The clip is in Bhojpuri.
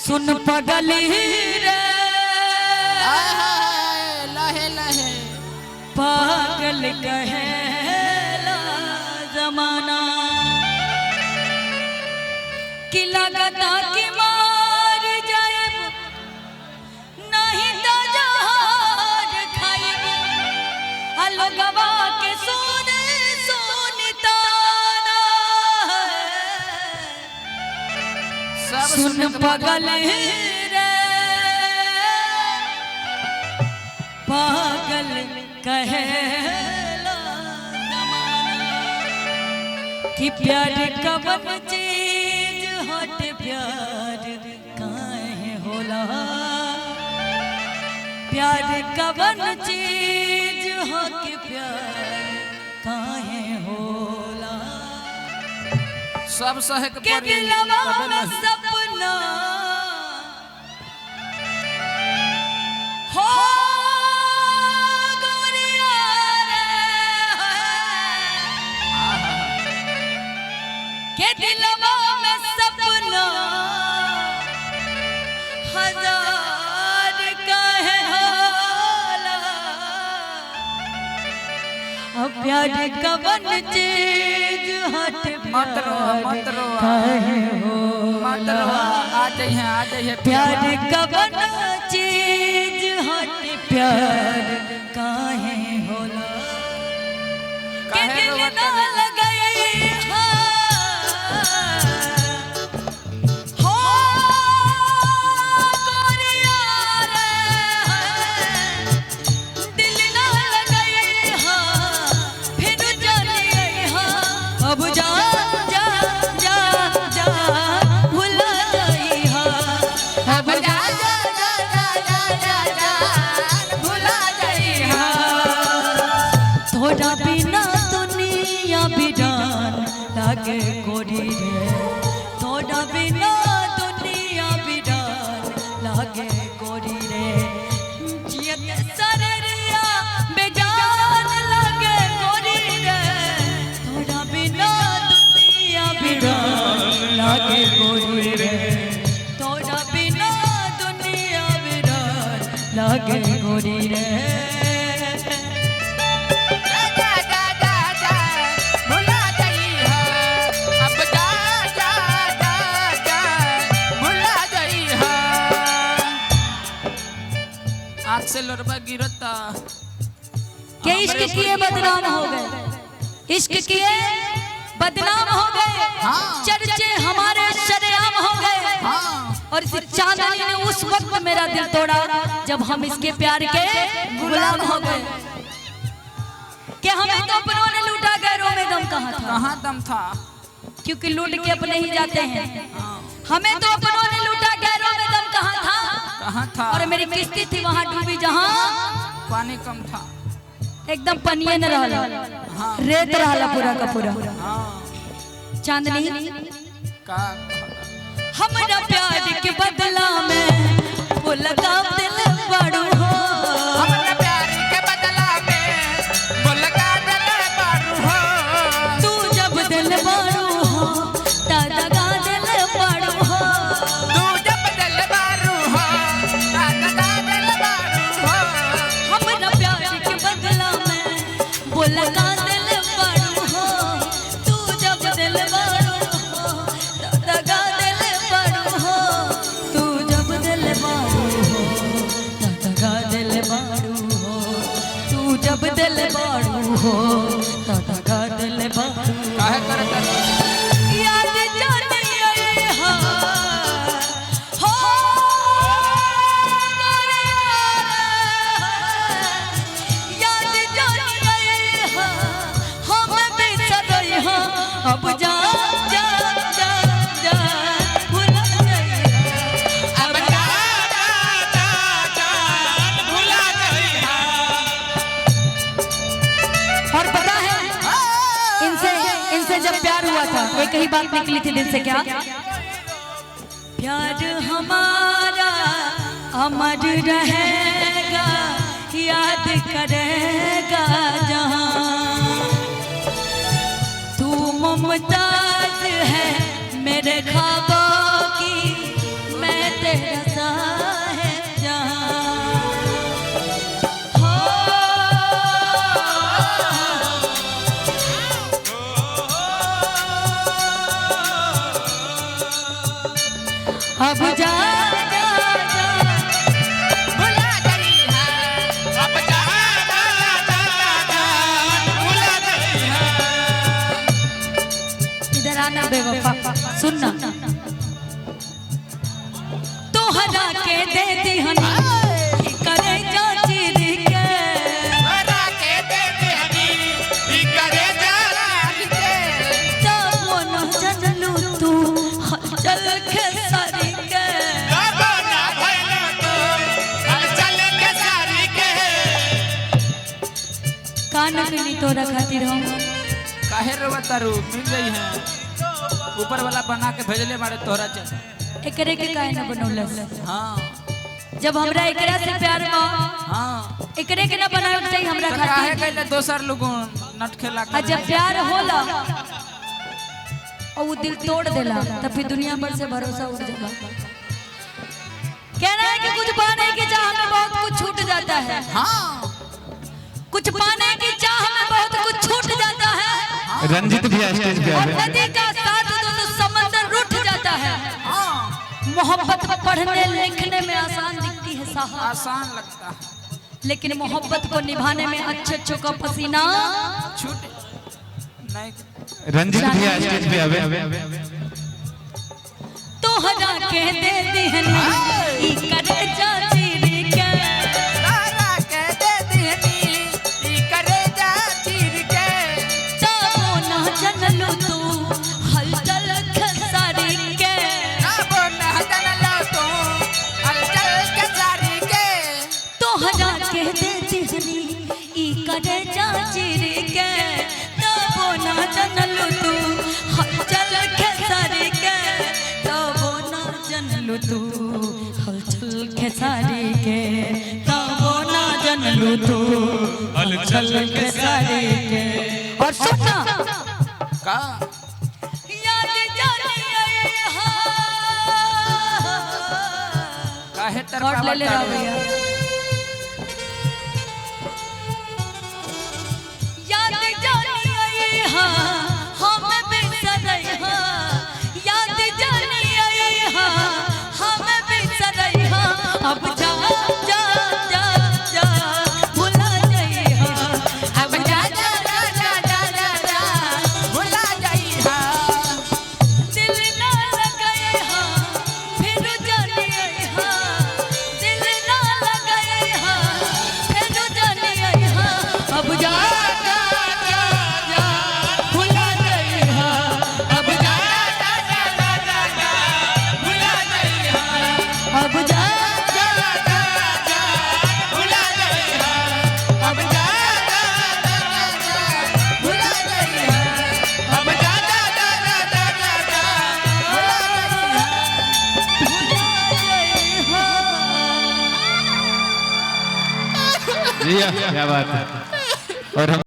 सुन पगली रे लहे लहे पागल कहेला जमाना कि लगता कि मार जाएब नहीं तो जहार खाएब हलो गवा के सुन सुनताना सुन पगल रे पागल कहेला जमाना कि प्यार कवन चीज हट प्यार काहे होला प्यार कवन चीज हट प्यार काहे होला सब सहे के दिलवा में सपना हो गोरिया रे के दिलवा में सपना हजार काहे होला अब प्यार कवन चीज हट मतरो काहे हो मतरो आ जाइए प्यार कवन चीज हट प्यार काहे होला के दिल ना लगाई हो गोरिया रे दिल ना लगाई फिर जानी अब जा जा जा जा भुला जाई अब जा जा जा जा जा जा भुला जाई थोड़ा बिना दुनिया बिरान लागे गोरी रे थोड़ा बिना दुनिया बिरान लागे गोरी रे जियत सररिया बेजान लागे गोरी रे थोड़ा बिना दुनिया बिरान लागे गोरी रे थोड़ा बिना दुनिया बिरान लागे गोरी रे आँख से लड़बा गिरता के इश्क किए बदनाम हो गए इश्क किए बदनाम हो गए हाँ। चर्चे हमारे शरेआम हो गए हाँ। और इस चांदनी ने उस वक्त मेरा दिल तोड़ा जब हम इसके प्यार के गुलाम हो गए कि हमें तो अपनों ने लूटा गैरों में दम कहाँ था कहाँ दम था क्योंकि लूट के अपने ही जाते हैं हमें तो अपनों ने लूटा गैरों में दम कहाँ था कहाँ था और मेरी किस्ती थी वहाँ डूबी जहाँ पानी कम था एकदम पनिये न रहला हाँ। रेत रहला पूरा का पूरा हाँ चांदनी का हमरा प्यार के बदला में वो लगा दिल बड़ू हो हमरा प्यार के बदला में वो लगा दिल बारू हो तू जब दिल बड़ू हो ता दगा दिल बड़ू हो तू जब दिल बारू हो ता दगा दिल बारू हो हमरा प्यार के बदला में वो लगा दिल बड़ू हो तू जब दिल बड़ू हो ता दगा दिल बड़ू हो तू जब दिल बड़ू हो ता दगा दिल बड़ू हो तू जब दिल बड़ू हो ता दगा दिल बड़ू काहे करत याद जानी आई हा हो याद जानी आई हा हम बिसरई हा अब जा जा जा जा भुला गई अब जा जा जा जा भुला गई और पता है इनसे इनसे जब प्यार हुआ था एक ही बात निकली थी दिल से क्या प्यार हमारा अमर रहेगा याद करेगा जहां तू मुमताज है मेरे ख्वाबों की मैं तेरे अब जा जा जा भुला गई है अब जा जा जा जा भुला गई है। इधर आना बेवफा सुनना तोहरा के दे दी हनी करे जा चीर के तोहरा के दे दी हनी करे जा चीर के तब न जनलू तू चल के सारी के तब न भइलो तू चल के सारी के। कान नहीं तोरा खातिर हम काहे रोवतारू मिल गई है ऊपर वाला बना के भेजले मारे तोहरा चल एकरे के काहे ना बनौलस। हां जब हमरा एकरा से प्यार बा हां एकरे के ना बनावे के चाहिए हमरा काहे खातिर। कहले दोसर लोग नट खेला आ जब प्यार होला और वो दिल तोड़ देला तब फिर दुनिया भर से भरोसा उठ जाला। कहना है कि कुछ पाने की चाह में बहुत कुछ छूट जाता है। हां कुछ पाने की चाह में बहुत कुछ छूट जाता है। रंजित भी स्टेज पे और आवे। नदी का साथ दो तो समंदर रूठ जाता है। मोहब्बत पढ़ने लिखने में आसान दिखती है साहब, आसान लगता है लेकिन मोहब्बत को निभाने में अच्छे अच्छों का पसीना छूट नहीं। रंजित भी स्टेज पे आवे। तोहरा के दे दिहनी ई करे जा चीर के तारा के दे दीहनी ई करे जा चीर के तब न जनलू तू हलचल खेसारी के अब न जनलो तू हलचल के सारी के। तोहरा के दे दिहनी ई करे जा चीर के तब न जनलू तू हलचल खेसारी के तब न जनलू तू हलचल खेसारी के तब न जनलू तू हलचल खेसारी के। और सुनना का याद जानी आई हाँ। काहे और ले ले रहा भैया याद जानी आई हाँ हम बिसरई हाँ याद जानी आई हाँ हम बिसरई हाँ अब जा जा जा जा भुला जाई हाँ अब जा जा जा जा जा जा भुला गई है। दिल ना लगाए हाँ फिर जानी आई हाँ दिल ना लगाए हाँ फिर जानी आई हाँ अब जा जा जा जा भुला जाई हाँ अब जा जा जा जा जा जा भुला गई है। अब जा जा जा जा भुला गई है। अब जा जा जा जा भुला गई है। अब जा जा जा जा जा भुला गई है। जी क्या बात है। और हम